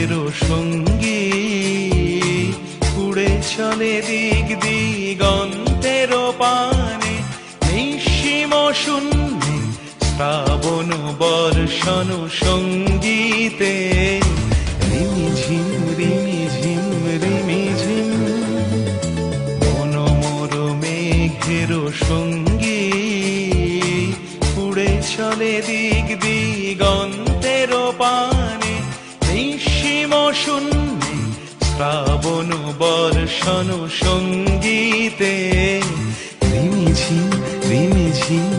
মেঘেরও সঙ্গী উড়ে চলে দিক দিগন্তের পানে নিঃসীম শূন্যে শ্রাবণ বর্ষণ সঙ্গীতে রিমিঝিম রিমিঝিম রিমিঝিম মনোমর মেঘেরও সঙ্গী উড়ে চলে দিক দিগন্তের পানে নিঃসীম শূন্যে শ্রাবণ বর্ষণ সঙ্গীতে রিমিঝিম রিমিঝিম